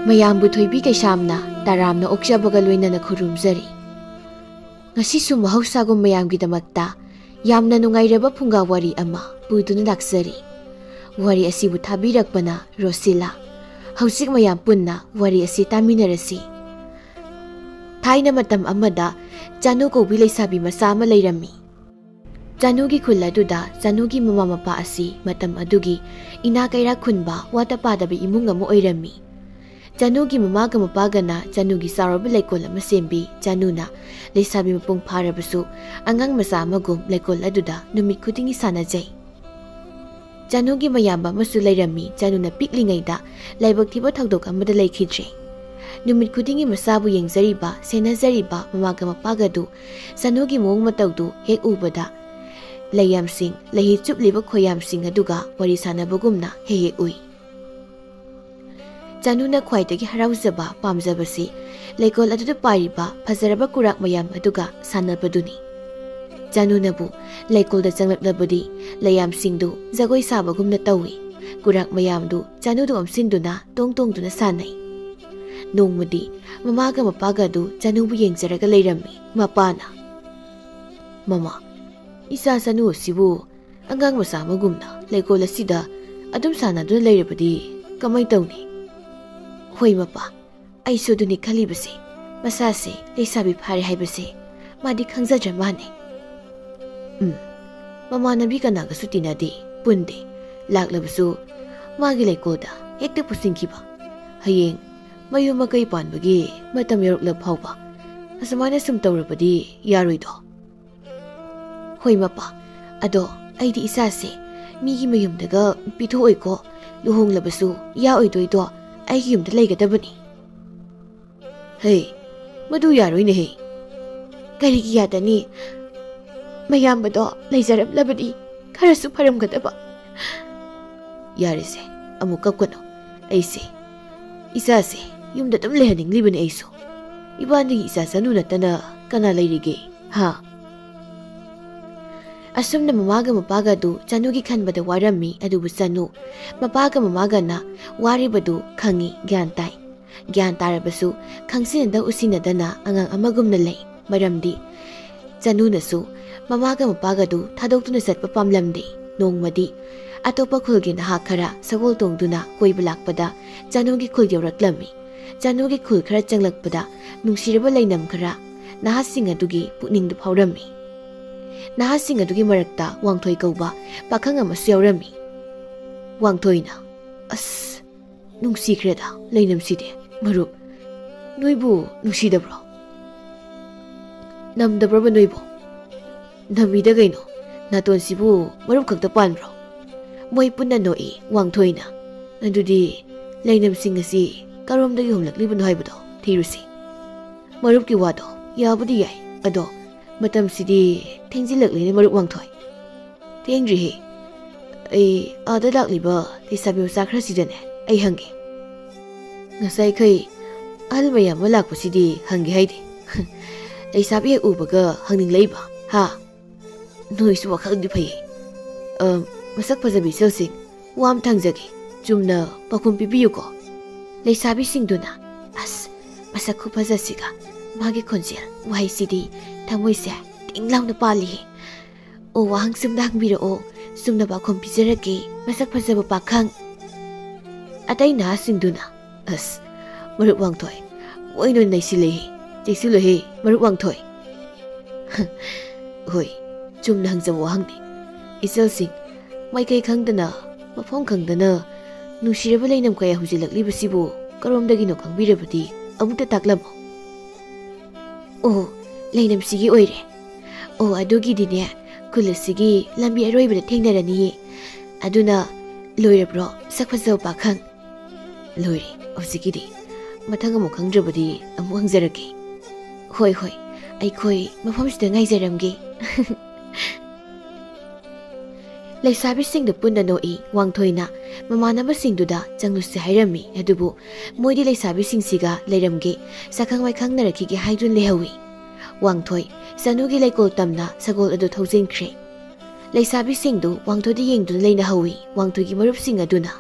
ꯃꯌꯥꯝꯕꯨ ꯊꯣꯏꯕꯤ ꯀꯩꯁꯥꯝꯅ ꯇꯔꯥꯝꯅ ꯑꯣꯛꯆꯕꯒ ꯂꯣꯏꯅꯅ ꯈꯨꯔꯨꯝꯖꯔꯤ꯫ ꯉꯁꯤꯁꯨ ꯃꯍꯧꯁꯥꯒꯨꯝ ꯃꯌꯥꯝꯒꯤꯗꯃꯛꯇ ꯌꯥꯝꯅ ꯅꯨꯡꯉꯥꯏꯔꯕ ꯐꯨꯡꯒꯥ ꯋꯥꯔꯤ ꯑꯃ ꯄꯨꯗꯨꯅ ꯂꯥꯛꯆꯔꯤ꯫ ꯋꯥꯔꯤ ꯑꯁꯤꯕꯨ ꯊꯥꯕꯤꯔꯛꯄꯅ ꯔꯣꯁꯤꯂꯥ꯫ ꯍꯧꯖꯤꯛ ꯃꯌꯥꯝ ꯄꯨꯟꯅ ꯋꯥꯔꯤ ꯑꯁꯤ ꯇꯥꯃꯤꯟꯅꯔꯁꯤ꯫ ꯊꯥꯏꯅ ꯃꯇꯝ ꯑꯃꯗ ꯆꯥꯅꯨ ꯀꯧꯕꯤ ꯂꯩꯁꯥꯕꯤ ꯃꯆꯥ ꯑꯃ ꯂꯩꯔꯝꯃꯤ꯫ ꯆꯥꯅꯨꯒꯤ ꯈꯨꯜ ꯑꯗꯨꯗ ꯆꯥꯅꯨꯒꯤ ꯃꯃꯥ ꯃꯄꯥ ꯑꯁꯤ ꯃꯇꯝ ꯑꯗꯨꯒꯤ ꯏꯅꯥ ꯀꯩꯔꯥꯛ ꯈꯨꯟꯕ ꯋꯥꯠꯇ ꯄꯥꯗꯕ ꯏꯃꯨꯡ ꯑꯃ ꯑꯣꯏꯔꯝꯃꯤ꯫ ꯆꯥꯅꯨꯒꯤ ꯃꯃꯥꯒ ꯃꯄꯥꯒꯅ ꯆꯥꯅꯨꯒꯤ ꯆꯥꯎꯔꯕ ꯂꯩꯀꯣꯜ ꯑꯃ ꯁꯦꯝꯕꯤ ꯆꯥꯅꯨꯅ ꯂꯩꯁꯥꯕꯤ ꯃꯄꯨꯡ ꯐꯥꯔꯕꯁꯨ ꯑꯉꯥꯡ ꯃꯆꯥ ꯑꯃꯒꯨꯝ ꯂꯩꯀꯣꯜ ꯑꯗꯨꯗ ꯅꯨꯃꯤꯠ ꯈꯨꯗꯤꯡꯒꯤ ꯁꯥꯟꯅꯖꯩ꯫ ꯆꯥꯅꯨꯒꯤ ꯃꯌꯥꯝꯕ ꯑꯃꯁꯨ ꯂꯩꯔꯝꯃꯤ꯫ ꯆꯥꯅꯨꯅ ꯄꯤꯛꯂꯤꯉꯩꯗ ꯂꯥꯏꯕꯛ ꯊꯤꯕ ꯊꯧꯗꯣꯛ ꯑꯃꯗ ꯂꯩꯈꯤꯗ꯭ꯔꯦ꯫ ꯅꯨꯃꯤꯠ ꯈꯨꯗꯤꯡꯒꯤ ꯃꯆꯥꯕꯨ ꯌꯦꯡꯖꯔꯤꯕ ꯁꯦꯟꯅꯖꯔꯤꯕ ꯃꯃꯥꯒ ꯃꯄꯥꯒꯗꯨ ꯆꯥꯅꯨꯒꯤ ꯃꯑꯣꯡ ꯃꯇꯧꯗꯨ ꯍꯦꯛ ꯎꯕꯗ ꯂꯩꯌꯥꯝꯁꯤꯡ ꯂꯩꯍꯤ ꯆꯨꯞꯂꯤꯕ ꯈꯣꯏꯌꯥꯝꯁꯤꯡ ꯑꯗꯨꯒ ꯋꯥꯔꯤ ꯁꯥꯟꯅꯕꯒꯨꯝꯅ ꯍꯦꯛ ꯍꯦꯛ ꯎꯏ꯫ ꯆꯥꯅꯨꯅ ꯈ꯭ꯋꯥꯏꯗꯒꯤ ꯍꯔꯥꯎꯖꯕ ꯄꯥꯝꯖꯕꯁꯤ ꯂꯩꯀꯣꯜ ꯑꯗꯨꯗ ꯄꯥꯏꯔꯤꯕ ꯐꯖꯔꯕ ꯀꯨꯔꯥꯛ ꯃꯌꯥꯝ ꯑꯗꯨꯒ ꯁꯥꯟꯅꯕꯗꯨꯅꯤ꯫ ꯆꯥꯅꯨꯅꯕꯨ ꯂꯩꯀꯣꯜꯗ ꯆꯪꯂꯛꯂꯕꯗꯤ ꯂꯩꯌꯥꯝꯁꯤꯡꯗꯨ ꯖꯒꯣꯏ ꯁꯥꯕꯒꯨꯝꯅ ꯇꯧꯏ꯫ ꯀꯨꯔꯥꯛ ꯃꯌꯥꯝꯗꯨ ꯆꯥꯅꯨꯗ ꯑꯣꯝꯁꯤꯟꯗꯨꯅ ꯇꯣꯡ ꯇꯣꯡꯗꯨꯅ ꯁꯥꯟꯅꯩ꯫ ꯅꯣꯡꯃꯗꯤ ꯃꯃꯥꯒ ꯃꯄꯥꯒꯗꯨ ꯆꯥꯅꯨꯕꯨ ꯌꯦꯡꯖꯔꯒ ꯂꯩꯔꯝꯃꯤ꯫ ꯃꯄꯥꯅ, "ꯃꯃꯥ, ꯏꯆꯥ ꯆꯥꯅꯨ ꯑꯁꯤꯕꯨ ꯑꯉꯥꯡ ꯃꯆꯥ ꯑꯃꯒꯨꯝꯅ ꯂꯩꯀꯣꯜ ꯑꯁꯤꯗ ꯑꯗꯨꯝ ꯁꯥꯟꯅꯗꯨꯅ ꯂꯩꯔꯕꯗꯤ ꯀꯃꯥꯏ ꯇꯧꯅꯤ?" "ꯍꯣꯏ ꯃꯄꯥ, ꯑꯩꯁꯨ ꯑꯗꯨꯅꯤ ꯈꯜꯂꯤꯕꯁꯦ꯫ ꯃꯆꯥꯁꯦ ꯂꯩꯁꯥꯕꯤ ꯐꯥꯔꯦ ꯍꯥꯏꯕꯁꯦ ꯃꯥꯗꯤ ꯈꯪꯖꯗ꯭ꯔ ꯃꯥꯅꯦ꯫ ꯃꯃꯥꯟꯅꯕꯤ ꯀꯅꯥꯒꯁꯨ ꯇꯤꯟꯅꯗꯦ, ꯄꯨꯟꯗꯦ꯫ ꯂꯥꯛꯂꯕꯁꯨ ꯃꯥꯒꯤ ꯂꯩꯀꯣꯜꯗ ꯍꯦꯛꯇ ꯄꯨꯁꯤꯟꯈꯤꯕ꯫ ꯍꯌꯦꯡ ꯃꯌꯨꯝ ꯃꯀꯩ ꯄꯥꯟꯕꯒꯤ ꯃꯇꯝ ꯌꯧꯔꯛꯂ ꯐꯥꯎꯕ ꯑꯁꯨꯃꯥꯏꯅ ꯁꯨꯝ ꯇꯧꯔꯕꯗꯤ ꯌꯥꯔꯣꯏꯗꯣ?" "ꯍꯣꯏ ꯃꯄꯥ, ꯑꯗꯣ ꯑꯩꯗꯤ ꯏꯆꯥꯁꯦ ꯃꯤꯒꯤ ꯃꯌꯨꯝꯗꯒ ꯄꯤꯊꯣꯛꯑꯣꯏꯀꯣ꯫ ꯂꯨꯍꯣꯡꯂꯕꯁꯨ ꯌꯥꯑꯣꯏꯗꯣꯏꯗꯣ ꯑꯩꯒꯤ ꯌꯨꯝꯗ ꯂꯩꯒꯗꯕꯅꯤ." "ꯍꯩ, ꯃꯗꯨ ꯌꯥꯔꯣꯏꯅꯦꯍꯦ." "ꯀꯔꯤꯒꯤ ꯌꯥꯗꯅꯤ? ꯃꯌꯥꯝꯕꯗꯣ ꯂꯩꯖꯔꯝꯂꯕꯗꯤ ꯈꯔꯁꯨ ꯐꯔꯝꯒꯗꯕ." "ꯌꯥꯔꯦꯁꯦ, ꯑꯃꯨꯛ ꯀꯞꯀꯅꯨ꯫ ꯑꯩꯁꯦ ꯏꯆꯥꯁꯦ ꯌꯨꯝꯗ ꯑꯗꯨꯝ ꯂꯩꯍꯟꯅꯤꯡꯂꯤꯕꯅꯤ ꯑꯩꯁꯨ꯫ ꯏꯕꯥꯅꯤꯒꯤ ꯏꯆꯥ ꯆꯥꯅꯨ ꯅꯠꯇꯅ ꯀꯅꯥ ꯂꯩꯔꯤꯒꯦ ꯍꯥ?" ꯑꯁꯨꯝꯅ ꯃꯃꯥꯒ ꯃꯄꯥꯒꯗꯨ ꯆꯥꯅꯨꯒꯤ ꯈꯟꯕꯗ ꯋꯥꯔꯝꯃꯤ꯫ ꯑꯗꯨꯕꯨ ꯆꯥꯅꯨ ꯃꯄꯥꯒ ꯃꯃꯥꯒꯅ ꯋꯥꯔꯤꯕꯗꯨ ꯈꯪꯏ, ꯒ꯭ꯌꯥꯟ ꯇꯥꯏ꯫ ꯒ꯭ꯌꯥꯟ ꯇꯥꯔꯕꯁꯨ ꯈꯪꯁꯤꯟꯅꯗ ꯎꯁꯤꯟꯅꯗꯅ ꯑꯉꯥꯡ ꯑꯃꯒꯨꯝꯅ ꯂꯩ꯫ ꯃꯔꯝꯗꯤ ꯆꯥꯅꯨꯅꯁꯨ ꯃꯃꯥꯒ ꯃꯄꯥꯒꯗꯨ ꯊꯥꯗꯣꯛꯇꯨꯅ ꯆꯠꯄ ꯄꯥꯝꯂꯝꯗꯦ꯫ ꯅꯣꯡꯃꯗꯤ ꯑꯇꯣꯞꯄ ꯈꯨꯜꯒꯤ ꯅꯍꯥ ꯈꯔ ꯁꯒꯣꯜ ꯇꯣꯡꯗꯨꯅ ꯀꯣꯏꯕ ꯂꯥꯛꯄꯗ ꯆꯥꯅꯨꯒꯤ ꯈꯨꯜ ꯌꯧꯔꯛꯂꯝꯃꯤ꯫ ꯆꯥꯅꯨꯒꯤ ꯈꯨꯜ ꯈꯔ ꯆꯪꯂꯛꯄꯗ ꯅꯨꯡꯁꯤꯔꯕ ꯂꯩꯅꯝ ꯈꯔ ꯅꯍꯥꯁꯤꯡ ꯑꯗꯨꯒꯤ ꯄꯨꯛꯅꯤꯡꯗ ꯐꯥꯎꯔꯝꯃꯤ꯫ ꯅꯍꯥꯁꯤꯡ ꯑꯗꯨꯒꯤ ꯃꯔꯛꯇ ꯋꯥꯡꯊꯣꯏ ꯀꯧꯕ ꯄꯥꯈꯪ ꯑꯃꯁꯨ ꯌꯥꯎꯔꯝꯃꯤ꯫ ꯋꯥꯡꯊꯣꯏꯅ, "ꯑꯁ, ꯅꯨꯡꯁꯤꯈ꯭ꯔꯦꯗ ꯂꯩꯅꯝꯁꯤꯗꯤ꯫ ꯃꯔꯨꯞ, ꯅꯣꯏꯕꯨ ꯅꯨꯡꯁꯤꯗꯕ꯭ꯔꯣ? ꯅꯝꯗꯕ꯭ꯔꯕ ꯅꯣꯏꯕꯨ?" "ꯅꯝꯃꯤꯗ ꯀꯩꯅꯣ, ꯅꯥꯇꯣꯟꯁꯤꯕꯨ ꯃꯔꯨꯞ ꯈꯛꯇ ꯄꯥꯟꯕ꯭ꯔꯣ?" ꯃꯣꯏ ꯄꯨꯟꯅ ꯅꯣꯛꯏ꯫ ꯋꯥꯡꯊꯣꯏꯅ, "ꯑꯗꯨꯗꯤ ꯂꯩꯅꯝꯁꯤꯡ ꯑꯁꯤ ꯀꯔꯣꯝꯗꯒꯤ ꯍꯣꯡꯂꯛꯂꯤꯕꯅꯣ ꯍꯥꯏꯕꯗꯣ ꯊꯤꯔꯨꯁꯤ꯫ ꯃꯔꯨꯞꯀꯤ ꯋꯥꯗꯣ ꯌꯥꯕꯨꯗꯤ ꯌꯥꯏ, ꯑꯗꯣ ꯃꯇꯝꯁꯤꯗꯤ ꯊꯦꯡꯖꯤꯜꯂꯛꯂꯦꯅꯦ ꯃꯔꯨꯞ ꯋꯥꯡꯊꯣꯏ." "ꯊꯦꯡꯗ꯭ꯔꯤꯍꯦ, ꯑꯩ ꯑꯥꯗ ꯂꯥꯛꯂꯤꯕ ꯂꯩꯁꯥꯕꯤ ꯃꯆꯥ ꯈꯔꯁꯤꯗꯅꯦ ꯑꯩ ꯍꯪꯒꯦ꯫ ꯉꯁꯥꯏꯈꯩ ꯑꯍꯜ ꯃꯌꯥꯝ ꯑꯃ ꯂꯥꯛꯄꯁꯤꯗꯤ ꯍꯪꯒꯦ ꯍꯥꯏꯗꯦ꯫ ꯂꯩꯁꯥꯕꯤ ꯍꯦꯛ ꯎꯕꯒ ꯍꯪꯅꯤꯡꯂꯛꯏꯕ ꯍꯥ? ꯅꯣꯏꯁꯨ ꯋꯥꯈꯜꯗꯤ ꯐꯩꯌꯦ꯫ ꯃꯁꯛ ꯐꯖꯕꯤ ꯏꯆꯜꯁꯤꯡ, ꯋꯥ ꯑꯃ ꯊꯪꯖꯒꯦ, ꯆꯨꯝꯅ ꯄꯥꯎꯈꯨꯝ ꯄꯤꯕꯤꯌꯨꯀꯣ." ꯂꯩꯁꯥꯕꯤꯁꯤꯡꯗꯨꯅ, "ꯑꯁ, ꯃꯁꯛ ꯈꯨꯐꯖꯁꯤꯒ ꯃꯥꯒꯤ ꯈꯣꯟꯖꯦꯜ ꯋꯥꯍꯩꯁꯤꯗꯤ ꯊꯃꯣꯏꯁꯦ ꯇꯤꯡ ꯂꯥꯎꯅ ꯄꯥꯜꯂꯤꯍꯦ꯫ ꯑꯣ, ꯋꯥꯍꯪ ꯆꯨꯝꯅ ꯍꯪꯕꯤꯔꯛꯑꯣ, ꯆꯨꯝꯅ ꯄꯥꯎꯈꯨꯝ ꯄꯤꯖꯔꯒꯦ ꯃꯁꯛ ꯐꯖꯕ ꯄꯥꯈꯪ." ꯑꯇꯩ ꯅꯍꯥꯁꯤꯡꯗꯨꯅ, "ꯑꯁ, ꯃꯔꯨꯞ ꯋꯥꯡꯊꯣꯏ, ꯃꯣꯏꯅ ꯑꯣꯏꯅ ꯅꯩꯁꯤꯜꯂꯦꯍꯦ, ꯆꯦꯛꯁꯤꯜꯂꯨꯍꯦ ꯃꯔꯨꯞ ꯋꯥꯡꯊꯣꯏ." "ꯍꯣꯏ, ꯆꯨꯝꯅ ꯍꯪꯖꯕ ꯋꯥꯍꯪꯅꯤ꯫ ꯏꯆꯜꯁꯤꯡ, ꯃꯥꯏꯀꯩ ꯈꯪꯗꯅ ꯃꯐꯝ ꯈꯪꯗꯅ ꯅꯨꯡꯁꯤꯔꯕ ꯂꯩꯅꯝ ꯀꯌꯥ ꯍꯧꯖꯤꯜꯂꯛꯂꯤꯕꯁꯤꯕꯨ ꯀꯔꯣꯝꯗꯒꯤꯅꯣ ꯈꯪꯕꯤꯔꯕꯗꯤ ꯑꯃꯨꯛꯇ ꯇꯥꯛꯂꯝꯃꯣ." "ꯑꯣ, ꯂꯩꯅꯝꯁꯤꯒꯤ ꯑꯣꯏꯔꯦ꯫ ꯑꯣ, ꯑꯗꯨꯒꯤꯗꯤꯅꯦ ꯈꯨꯜ ꯑꯁꯤꯒꯤ ꯂꯝꯕꯤ ꯑꯔꯣꯏꯕꯗ ꯊꯦꯡꯅꯔꯅꯤꯌꯦ꯫ ꯑꯗꯨꯅ ꯂꯣꯏꯔꯕ꯭ꯔꯣ ꯁꯛ ꯐꯖꯕ ꯄꯥꯈꯪ?" "ꯂꯣꯏꯔꯦ ꯍꯧꯖꯤꯛꯀꯤꯗꯤ꯫ ꯃꯊꯪ ꯑꯃꯨꯛ ꯈꯪꯗ꯭ꯔꯕꯗꯤ ꯑꯃꯨꯛ ꯍꯪꯖꯔꯛꯀꯦ." "ꯍꯣꯏ ꯍꯣꯏ, ꯑꯩꯈꯣꯏ ꯃꯐꯝꯁꯤꯗ ꯉꯥꯏꯖꯔꯝꯒꯦ." ꯂꯩꯁꯥꯕꯤꯁꯤꯡꯗꯨ ꯄꯨꯟꯅ ꯅꯣꯛꯏ꯫ ꯋꯥꯡꯊꯣꯏꯅ ꯃꯃꯥꯟꯅꯕꯁꯤꯡꯗꯨꯗ ꯆꯪꯂꯨꯁꯤ ꯍꯥꯏꯔꯝꯃꯤ꯫ ꯑꯗꯨꯕꯨ ꯃꯣꯏꯗꯤ ꯂꯩꯁꯥꯕꯤꯁꯤꯡꯁꯤꯒ ꯂꯩꯔꯝꯒꯦ, ꯁꯛꯈꯪ ꯃꯥꯏꯈꯪꯅꯔꯛꯈꯤꯒꯦ ꯍꯥꯏꯗꯨꯅ ꯂꯩꯍꯧꯏ꯫ ꯋꯥꯡꯊꯣꯏ ꯆꯥꯅꯨꯒꯤ ꯂꯩꯀꯣꯜ ꯇꯝꯅ ꯁꯒꯣꯜ ꯑꯗꯨ ꯊꯧꯖꯤꯟꯈ꯭ꯔꯦ꯫ ꯂꯩꯁꯥꯕꯤꯁꯤꯡꯗꯨ ꯋꯥꯡꯊꯣꯏꯗ ꯌꯦꯡꯗꯨꯅ ꯂꯩꯅꯍꯧꯏ꯫ ꯋꯥꯡꯊꯣꯏꯒꯤ ꯃꯔꯨꯞꯁꯤꯡ ꯑꯗꯨꯅ,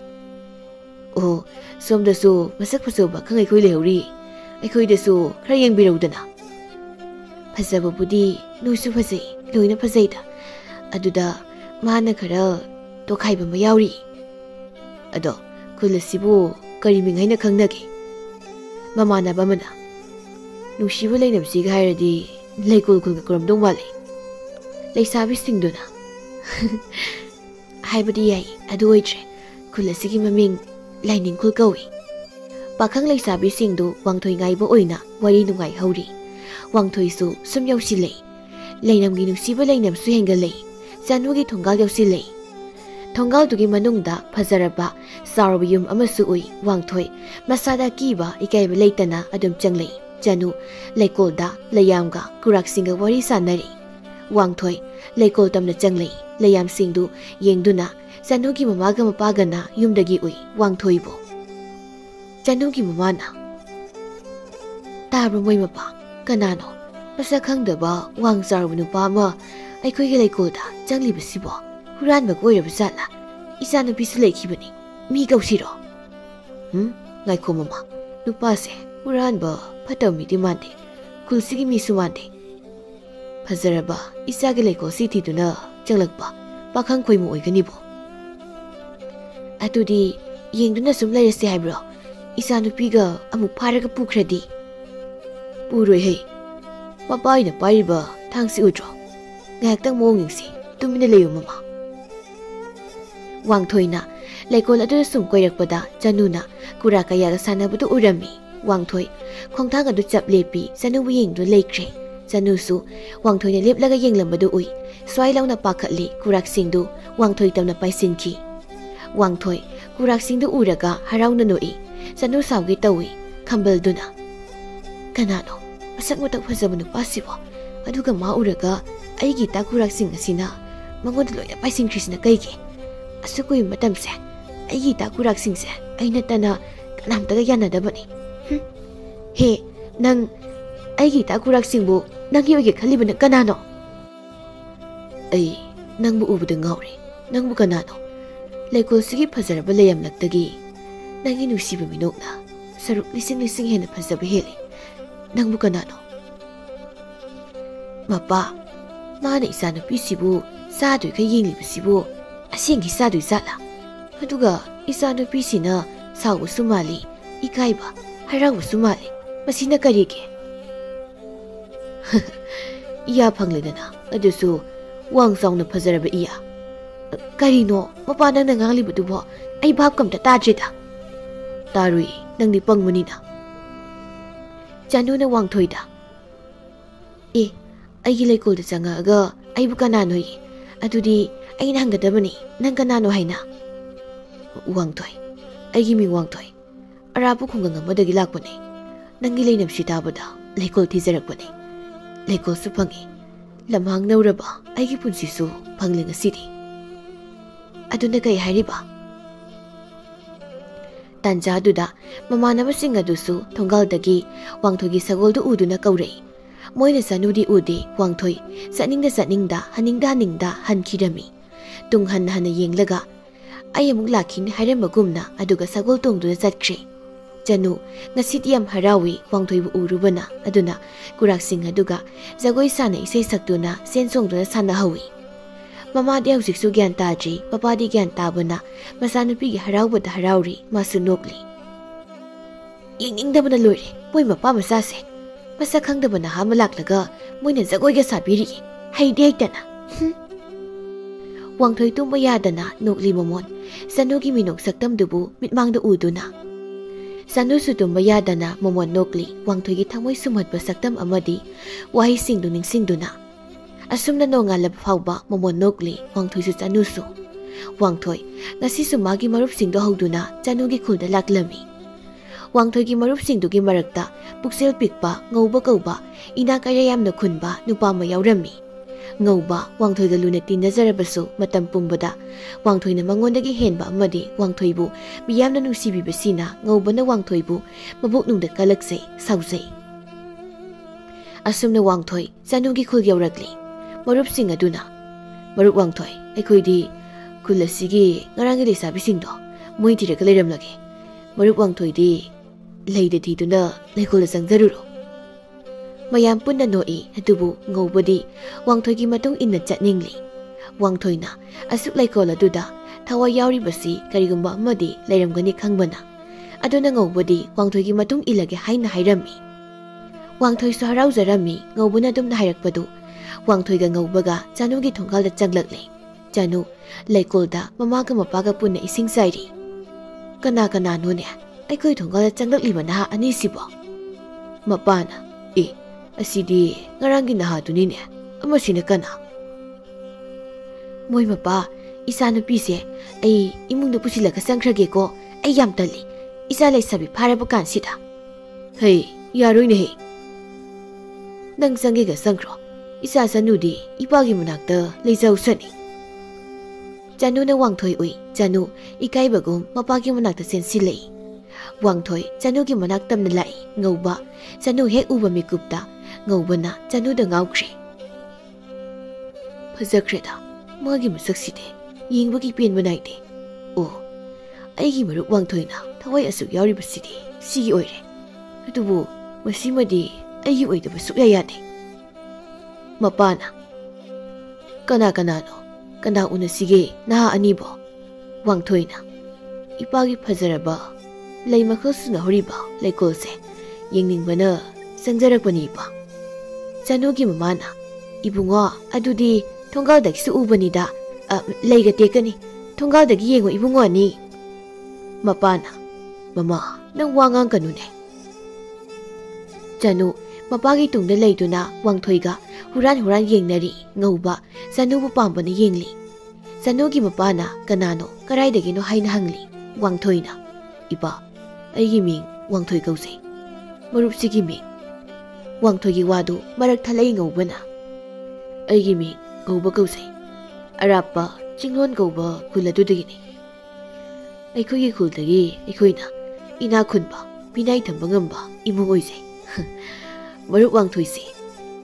ꯑꯣ ꯁꯣꯝꯗꯁꯨ ꯃꯁꯛ ꯐꯖꯕ ꯈꯪ ꯑꯩꯈꯣꯏ ꯂꯩꯍꯧꯔꯤ ꯑꯩꯈꯣꯏꯗꯁꯨ ꯈꯔ ꯌꯦꯡꯕꯤꯔꯧꯗꯅ ꯐꯖꯕꯕꯨꯗꯤ ꯅꯣꯏꯁꯨ ꯐꯖꯩ ꯂꯣꯏꯅ ꯐꯖꯩꯗ ꯑꯗꯨꯗ ꯃꯥꯅ ꯈꯔ ꯇꯣꯈꯥꯏꯕ ꯑꯃ ꯌꯥꯎꯔꯤ ꯑꯗꯣ ꯈꯨꯜ ꯑꯁꯤꯕꯨ ꯀꯔꯤ ꯃꯤꯡ ꯍꯥꯏꯅ ꯈꯪꯅꯒꯦ ꯃꯃꯥꯟꯅꯕ ꯑꯃꯅ ꯅꯨꯡꯁꯤꯕ ꯂꯩꯅꯕꯁꯤꯒ ꯍꯥꯏꯔꯗꯤ ꯂꯩꯀꯣꯜ ꯈꯨꯜꯒ ꯀꯧꯔꯝꯗꯧ ꯃꯥꯜꯂꯤ ꯂꯩꯁꯥꯕꯤꯁꯤꯡꯗꯨꯅ ꯍꯥꯏꯕꯗꯤ ꯌꯥꯏ ꯑꯗꯨ ꯑꯣꯏꯗ꯭ꯔꯦ ꯈꯨꯜ ꯑꯁꯤꯒꯤ ꯃꯃꯤꯡ ꯂꯥꯏꯅꯤꯡꯈꯨꯜ ꯀꯧꯏ ꯄꯥꯈꯪ ꯂꯩꯁꯥꯕꯤꯁꯤꯡꯗꯨ ꯋꯥꯡꯊꯣꯏ ꯉꯥꯏꯕ ꯑꯣꯏꯅ ꯋꯥꯔꯤ ꯅꯨꯡꯉꯥꯏꯍꯧꯔꯤ ꯋꯥꯡꯊꯣꯏꯁꯨ ꯁꯨꯝ ꯌꯧꯁꯤꯜꯂꯛꯏ ꯂꯩꯅꯝꯒꯤ ꯅꯨꯡꯁꯤꯕ ꯂꯩꯅꯝꯁꯨ ꯍꯦꯟꯒꯠꯂꯛꯏ ꯆꯅꯨꯒꯤ ꯊꯣꯡꯒꯥꯜ ꯌꯧꯁꯤꯜꯂꯛꯏ ꯊꯣꯡꯒꯥꯜꯗꯨꯒꯤ ꯃꯅꯨꯡꯗ ꯐꯖꯔꯕ ꯆꯥꯎꯔꯕ ꯌꯨꯝ ꯑꯃꯁꯨ ꯎꯏ ꯋꯥꯡꯊꯣꯏ ꯃꯁꯥꯗ ꯀꯤꯕ ꯏꯀꯥꯏꯕ ꯂꯩꯇꯅ ꯑꯗꯨꯝ ꯆꯪꯂꯛꯏ ꯆꯅꯨ ꯂꯩꯀꯣꯜꯗ ꯂꯩꯌꯥꯝꯒ ꯀꯨꯔꯥꯛꯁꯤꯡꯒ ꯋꯥꯔꯤ ꯁꯥꯟꯅꯔꯤ ꯋꯥꯡꯊꯣꯏ ꯂꯩꯀꯣꯜ ꯇꯝꯅ ꯆꯪꯂꯛꯏ ꯂꯩꯌꯥꯝꯁꯤꯡꯗꯨ ꯌꯦꯡꯗꯨꯅ ꯆꯅꯨꯒꯤ ꯃꯃꯥꯒ ꯃꯄꯥꯒꯅ ꯌꯨꯝꯗꯒꯤ ꯎꯏ ꯋꯥꯡꯊꯣꯏꯕꯨ ꯆꯅꯨꯒꯤ ꯃꯃꯥꯅ ꯇꯥꯕ꯭ꯔꯣ ꯃꯣꯏ ꯃꯄꯥ ꯀꯅꯥꯅꯣ ꯃꯁꯛ ꯈꯪꯗꯕ ꯋꯥꯡ ꯆꯥꯎꯔꯕ ꯅꯨꯄꯥ ꯑꯃ ꯑꯩꯈꯣꯏꯒꯤ ꯂꯩꯀꯣꯜꯗ ꯆꯪꯂꯤꯕꯁꯤꯕꯣ ꯍꯨꯔꯥꯟꯕꯒ ꯑꯣꯏꯔꯕ ꯖꯥꯠꯂꯥ ꯏꯆꯥꯅꯨꯄꯤꯁꯨ ꯂꯩꯈꯤꯕꯅꯤ ꯃꯤ ꯀꯧꯁꯤꯔꯣ ꯉꯥꯏꯈꯣ ꯃꯃꯥ ꯅꯨꯄꯥꯁꯦ ꯍꯨꯔꯥꯟꯕ ꯐꯠꯇꯕ ꯃꯤꯗꯤ ꯃꯥꯟꯗꯦ ꯈꯨꯜꯁꯤꯒꯤ ꯃꯤꯁꯨ ꯃꯥꯟꯗꯦ ꯐꯖꯔꯕ ꯏꯆꯥꯒꯤ ꯂꯩꯀꯣꯜꯁꯤ ꯊꯤꯗꯨꯅ ꯆꯪꯂꯛꯄ ꯄꯥꯈꯪ ꯈꯣꯏꯃꯨ ꯑꯣꯏꯒꯅꯤꯕꯣ ꯑꯗꯨꯗꯤ ꯌꯦꯡꯗꯨꯅ ꯁꯨꯝ ꯂꯩꯔꯁꯦ ꯍꯥꯏꯕ꯭ꯔꯣ ꯏꯆꯥꯅꯨꯄꯤꯒ ꯑꯃꯨꯛ ꯐꯥꯔꯒ ꯄꯨꯈ꯭ꯔꯗꯤ ꯄꯨꯔꯣꯏꯍꯦ ꯃꯄꯥ ꯑꯣꯏꯅ ꯄꯥꯏꯔꯤꯕ ꯊꯥꯡꯁꯤ ꯎꯗ꯭ꯔꯣ ꯉꯥꯏꯍꯥꯛꯇꯪ ꯃꯑꯣꯡ ꯌꯦꯡꯁꯤ ꯇꯨꯃꯤꯟꯅ ꯂꯩꯌꯨ ꯃꯃꯥ ꯋꯥꯡꯊꯣꯏꯅ ꯂꯩꯀꯣꯜ ꯑꯗꯨꯗ ꯁꯨꯝ ꯀꯣꯏꯔꯛꯄꯗ ꯆꯅꯨꯅ ꯀꯨꯔꯥ ꯀꯌꯥꯒ ꯁꯥꯟꯅꯕꯗꯨ ꯎꯔꯝꯃꯤ ꯋꯥꯡꯊꯣꯏ ꯈꯣꯡꯊꯥꯡ ꯑꯗꯨ ꯆꯞ ꯂꯦꯞꯄꯤ ꯆꯅꯨꯕꯨ ꯌꯦꯡꯗꯨꯅ ꯂꯩꯈ꯭ꯔꯦ ꯆꯅꯨꯁꯨ ꯋꯥꯡꯊꯣꯏꯅ ꯂꯦꯞꯂꯒ ꯌꯦꯡꯂꯝꯕꯗꯨ ꯎꯏ ꯁ꯭ꯋꯥꯏ ꯂꯥꯎꯅ ꯄꯥꯈꯠꯂꯤ ꯀꯨꯔꯥꯛꯁꯤꯡꯗꯨ ꯋꯥꯡꯊꯣꯏ ꯇꯝꯅ ꯄꯥꯏꯁꯤꯟꯈꯤ ꯋꯥꯡꯊꯣꯏ ꯀꯨꯔꯥꯛꯁꯤꯡꯗꯨ ꯎꯔꯒ ꯍꯔꯥꯎꯅ ꯅꯣꯛꯏ ꯆꯅꯨ ꯁꯥꯎꯒꯦ ꯇꯧꯏ ꯈꯝꯕꯜꯗꯨꯅ ꯀꯅꯥꯅꯣ ꯃꯁꯛ ꯃꯇꯧ ꯐꯖꯕ ꯅꯨꯄꯥꯁꯤꯕꯣ ꯑꯗꯨꯒ ꯃꯥ ꯎꯔꯒ ꯑꯩꯒꯤ ꯇꯥꯀꯨꯔꯥꯛꯁꯤꯡ ꯑꯁꯤꯅ ꯃꯉꯣꯟꯗ ꯂꯣꯏꯅ ꯄꯥꯏꯁꯤꯟꯈ꯭ꯔꯤꯁꯤꯅ ꯀꯩꯒꯤ ꯑꯁꯨꯛ ꯀꯨꯏꯕ ꯃꯇꯝꯁꯦ ꯑꯩꯒꯤ ꯇꯥꯀꯨꯔꯥꯛꯁꯤꯡꯁꯦ ꯑꯩ ꯅꯠꯇꯅ ꯀꯅꯥꯝꯇꯒ ꯌꯥꯅꯗꯕꯅꯤ ꯍꯦ ꯅꯪ ꯑꯩꯒꯤ ꯇꯥꯀꯨꯔꯥꯛꯁꯤꯡꯕꯨ ꯅꯪꯒꯤ ꯑꯣꯏꯒꯦ ꯈꯜꯂꯤꯕꯅ ꯀꯅꯥꯅꯣ ꯑꯩ ꯅꯪꯕꯨ ꯎꯕꯗ ꯉꯥꯎꯔꯦ ꯅꯪꯕꯨ ꯀꯅꯥꯅꯣ ꯂꯩꯀꯣꯜꯁꯤꯒꯤ ꯐꯖꯔꯕ ꯂꯩꯌꯝꯂꯛꯇꯒꯤ ꯅꯪꯒꯤ ꯅꯨꯡꯁꯤꯕ ꯃꯤꯅꯣꯛꯅ ꯁꯔꯨꯛ ꯂꯤꯁꯤꯡ ꯍꯦꯟꯅ ꯐꯖꯕ ꯍꯦꯜꯂꯤ ꯅꯪꯕꯨ ꯀꯅꯥꯅꯣ ꯃꯄꯥ ꯃꯥꯅ ꯏꯆꯥꯅꯨꯄꯤꯁꯤꯕꯨ ꯆꯥꯗꯣꯏꯈꯩ ꯌꯦꯡꯂꯤꯕꯁꯤꯕꯨ ꯑꯁꯦꯡꯒꯤ ꯆꯥꯗꯣꯏ ꯖꯥꯠꯂꯥ ꯑꯗꯨꯒ ꯏꯆꯥꯅꯨꯄꯤꯁꯤꯅ ꯁꯥꯎꯕꯁꯨ ꯃꯥꯜꯂꯤ ꯏꯀꯥꯏꯕ ꯍꯔꯥꯎꯕꯁꯨ ꯃꯥꯜꯂꯤ ꯃꯁꯤꯅ ꯀꯔꯤꯒꯤ ꯏꯌꯥ ꯐꯪꯂꯦꯗꯅ ꯑꯗꯨꯁꯨ ꯋꯥꯡ ꯆꯥꯎꯅ ꯐꯖꯔꯕ ꯏꯌꯥ ꯀꯔꯤꯅꯣ ꯃꯄꯥ ꯅꯪꯅ ꯉꯥꯡꯂꯤꯕꯗꯨꯕꯣ ꯑꯩ ꯚꯥꯞ ꯀꯝꯇ ꯇꯥꯗ꯭ꯔꯤꯗ ꯇꯥꯔꯨꯏ ꯅꯪꯗꯤ ꯄꯪꯕꯅꯤꯅ ꯆꯅꯨꯅ ꯋꯥꯡꯊꯣꯏꯗ ꯑꯩꯒꯤ ꯂꯩꯀꯣꯜꯗ ꯆꯪꯉꯛꯑꯒ ꯑꯩꯕꯨ ꯀꯅꯥꯅꯣꯌꯦ ꯑꯗꯨꯗꯤ ꯑꯩꯅ ꯍꯪꯒꯗꯕꯅꯤ ꯅꯪ ꯀꯅꯥꯅꯣ ꯍꯥꯏꯅ ꯋꯥꯡꯊꯣꯏ ꯑꯩꯒꯤ ꯃꯤꯡ ꯋꯥꯡꯊꯣꯏ ꯑꯔꯥꯞꯄ ꯈꯨꯡꯒꯪ ꯑꯃꯗꯒꯤ ꯂꯥꯛꯄꯅꯦ ꯅꯪꯒꯤ ꯂꯩꯅꯝꯁꯤ ꯇꯥꯕꯗ ꯂꯩꯀꯣꯜ ꯊꯤꯖꯔꯛꯄꯅꯦ ꯂꯩꯀꯣꯜꯁꯨ ꯐꯪꯉꯤ ꯂꯝꯍꯥꯡꯅꯧꯔꯕ ꯑꯩꯒꯤ ꯄꯨꯟꯁꯤꯁꯨ ꯐꯪꯂꯦ ꯉꯁꯤꯗꯤ ꯑꯗꯨꯅ ꯀꯩ ꯍꯥꯏꯔꯤꯕ ꯇꯥꯟꯖꯥꯗꯨꯗ ꯃꯃꯥꯟꯅꯕꯁꯤꯡ ꯑꯗꯨꯁꯨ ꯊꯣꯡꯒꯥꯜꯗꯒꯤ ꯋꯥꯡꯊꯣꯏꯒꯤ ꯁꯒꯣꯜꯗꯨ ꯎꯗꯨꯅ ꯀꯧꯔꯛꯏ ꯃꯣꯏꯅ ꯆꯅꯨꯗꯤ ꯎꯗꯦ ꯋꯥꯡꯊꯣꯏ ꯆꯠꯅꯤꯡꯗ ꯍꯟꯅꯤꯡꯗ ꯍꯟꯈꯤꯔꯝꯃꯤ ꯇꯨꯡ ꯍꯟꯅ ꯌꯦꯡꯂꯒ ꯑꯩ ꯑꯃꯨꯛ ꯂꯥꯛꯈꯤꯅꯤ ꯍꯥꯏꯔꯝꯕꯒꯨꯝꯅ ꯑꯗꯨꯒ ꯁꯒꯣꯜ ꯇꯣꯡꯗꯨꯅ ꯆꯠꯈ꯭ꯔꯦ ꯆꯅꯨ ꯉꯁꯤꯗꯤ ꯌꯥꯝ ꯍꯔꯥꯎꯏ ꯋꯥꯡꯊꯣꯏꯕꯨ ꯎꯔꯨꯕꯅ ꯑꯗꯨꯅ ꯀꯨꯔꯥꯛꯁꯤꯡ ꯑꯗꯨꯒ ꯖꯒꯣꯏ ꯁꯥꯅ ꯏꯁꯩ ꯁꯛꯇꯨꯅ ꯆꯦꯟ ꯆꯣꯡꯗꯨꯅ ꯁꯥꯟꯅꯍꯧꯏ ꯃꯃꯥꯗꯤ ꯍꯧꯖꯤꯛꯁꯨ ꯒ꯭ꯌꯥꯟ ꯇꯥꯗ꯭ꯔꯤ ꯃꯄꯥꯗꯤ ꯒ꯭ꯌꯥꯟ ꯇꯥꯕꯅ ꯃꯆꯥꯅꯨꯄꯤꯒꯤ ꯍꯔꯥꯎꯕꯗ ꯍꯔꯥꯎꯔꯤ ꯃꯥꯁꯨ ꯅꯣꯛꯂꯤ ꯌꯦꯡꯅꯤꯡꯗꯕꯅ ꯂꯣꯏꯔꯦ ꯃꯣꯏ ꯃꯄꯥ ꯃꯆꯥꯁꯦ ꯃꯁꯛ ꯈꯪꯗꯕ ꯅꯍꯥ ꯑꯃ ꯂꯥꯛꯂꯒ ꯃꯣꯏꯅ ꯖꯒꯣꯏꯒ ꯁꯥꯕꯤꯔꯤ ꯍꯩꯇꯅ ꯋꯥꯡꯊꯣꯏ ꯇꯨꯝꯕ ꯌꯥꯗꯅ ꯅꯣꯛꯂꯤ ꯃꯃꯣꯟ ꯆꯅꯨꯒꯤ ꯃꯤꯅꯣꯛ ꯁꯛꯇꯝꯗꯨꯕꯨ ꯃꯤꯠꯃꯥꯡꯗ ꯎꯗꯨꯅ ꯆꯅꯨꯁꯨ ꯇꯨꯝꯕ ꯌꯥꯗꯅ ꯃꯃꯣꯟ ꯅꯣꯛꯂꯤ ꯋꯥꯡꯊꯣꯏꯒꯤ ꯊꯃꯣꯏ ꯁꯨꯝꯍꯠꯄ ꯁꯛꯇꯝ ꯑꯃꯗꯤ ꯋꯥꯍꯩꯁꯤꯡꯗꯨ ꯅꯤꯡꯁꯤꯡꯗꯨꯅ ꯑꯁꯨꯝꯅ ꯅꯣꯡꯉꯥꯜꯂꯕ ꯐꯥꯎꯕ ꯃꯃꯣꯟ ꯅꯣꯛꯂꯤ ꯋꯥꯡꯊꯣꯏꯁꯨ ꯆꯅꯨꯁꯨ ꯋꯥꯡꯊꯣꯏ ꯉꯁꯤꯁꯨ ꯃꯥꯒꯤ ꯃꯔꯨꯞꯁꯤꯡꯗꯨ ꯍꯧꯗꯨꯅ ꯆꯅꯨꯒꯤ ꯈꯨꯜꯗ ꯂꯥꯛꯂꯝꯃꯤ ꯋꯥꯡꯊꯣꯏꯒꯤ ꯃꯔꯨꯞꯁꯤꯡꯗꯨꯒꯤ ꯃꯔꯛꯇ ꯄꯨꯛꯆꯦꯜ ꯄꯤꯛꯄ ꯉꯧꯕ ꯀꯧꯕ ꯏꯅꯥ ꯀꯩꯔꯥ ꯌꯥꯝꯅ ꯈꯨꯟꯕ ꯅꯨꯄꯥ ꯑꯃ ꯌꯥꯎꯔꯝꯃꯤ ꯉꯧꯕ ꯋꯥꯡꯊꯣꯏꯒ ꯂꯨꯅ ꯇꯤꯟꯅꯖꯔꯕꯁꯨ ꯃꯇꯝ ꯄꯨꯝꯕꯗ ꯋꯥꯡꯊꯣꯏꯅ ꯃꯉꯣꯟꯗꯒꯤ ꯍꯦꯟꯕ ꯑꯃꯗꯤ ꯋꯥꯡꯊꯣꯏꯕꯨ ꯃꯤꯌꯥꯝꯅ ꯅꯨꯡꯁꯤꯕꯤꯕꯁꯤꯅ ꯉꯧꯕꯅ ꯋꯥꯡꯊꯣꯏꯕꯨ ꯃꯕꯨꯛꯅꯨꯡꯗ ꯀꯜꯂꯛꯆꯩ ꯁꯥꯎꯖꯩ ꯑꯁꯨꯝꯅ ꯋꯥꯡꯊꯣꯏ ꯆꯅꯨꯒꯤ ꯈꯨꯜ ꯌꯧꯔꯛꯂꯤ ꯃꯔꯨꯞꯁꯤꯡ ꯑꯗꯨꯅ ꯃꯔꯨꯞ ꯋꯥꯡꯊꯣꯏ ꯑꯩꯈꯣꯏꯗꯤ ꯈꯨꯜ ꯑꯁꯤꯒꯤ ꯉꯔꯥꯡꯒꯤ ꯂꯩꯁꯥꯕꯤꯁꯤꯡꯗꯣ ꯃꯣꯏ ꯊꯤꯔꯒ ꯂꯩꯔꯝꯂꯒꯦ Marup Wangthoidi leida thiduna leikol sangjaruro. Mayam punna noi adubu ngobodi Wangthoigi matung inna chatningli. Wangthoina asuk leikol aduda thawai yauri basi karigumba amadi leiramgani khangbana. Aduna ngobodi Wangthoigi matung ilage haina hairami. Wangthoi su harauzarami ngobuna dumna hairakpadu. Wangthoiga ngaubaga Chanugi thongkalda changlakle. Chanu leikolda mamaga mapaga punna ising sairi. Kana kana none aikoi thongkalda changlakliba naha ani sibo. Mapana asidi ngarangi naha dunine amasina kana. Moi mapa isa nupi se ai imungda pusilaga sangkrage ko ai yam tali isa leisabi pharaba kansida. Hey yaroi ne he. Nang sangi ga sangkro isa sanudi ipagi manakta leizau sani. Chanu na Wangthoi ui Chanu ikai bagum mapagi manakta sensilei. Wangthoi Chanu gi manak tamna lai ngauba Chanu hek uba mikupta ngaubana Chanu da ngaukre. Phazakreda magi masakside yingbagi penba naide. O aigi marup Wangthoina thawai asuk yauri baside sigi oire. Adubu masimadi aigi oidaba sukya yade. Mapana kana kanano kana unasige naha anibo. Wangthoina ipagi phazaraba lei makhasuna horiba leikolse yengningbana sangjarakpani ba. Chanugi mamana ibungo adudi thongaldagi su ubanida leiga tekani thongaldagi yengo ibungo ni. Mapana mama nang wangang kanune. Chanu mapagi tungda leiduna Wangthoiga huran yengnari ngauba Chanubu pambana yengli. Chanugi mapana kanano karaidagino haina hangli. Wangthoina iba aigi ming Wangthoi kausei marupsigi ming. Wangthoigi wadu marak thalai ngaubana aigi ming ngauba kausei arapa chinglon ngauba khuladudagini. Aikhoigi khultagi aikhoina ina khunba pinai thamba ngamba imung oisei. Marup Wangthoise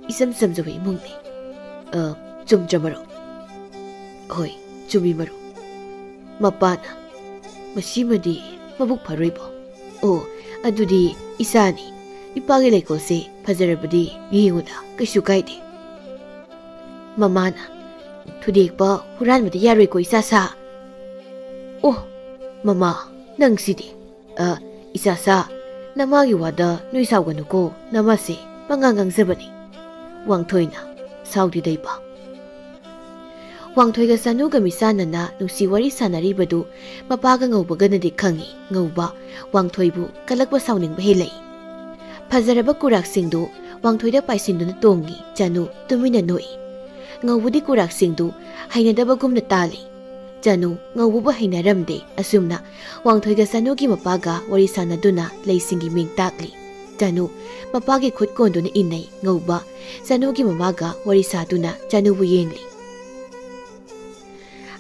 isam samjaba imungni. Chumjamaro. Hoi chumi maru. Mapana masimadi mabuk pharoibo. O adudi isani ipagi leikolse phazarabadi yenguda kaisu kaide. Mamana thudekpa huranbada yaroi ko isa sa. Oh mama nang sidi isa sa namagi wada nui sauganuko namase pangangang zabani. Wangthoina saudi daiba. Wangthoiga Chanuga misanana nusi wari sanaribadu mapaga ngaubaganadi khangi ngauba Wangthoibu kalakba sauningba helai. Phazaraba kuraksingdu Wangthoida paisinduna tongi Chanu tumina noi. Ngaubudi kuraksingdu hainadabagumna tali. Chanu ngaububa hainaramde asumna Wangthoiga Chanugi mapaga wari sanaduna leisingi ming takli. Chanu mapagi khut konduna inai ngauba Chanugi mamaga wari saduna Chanubu yengli.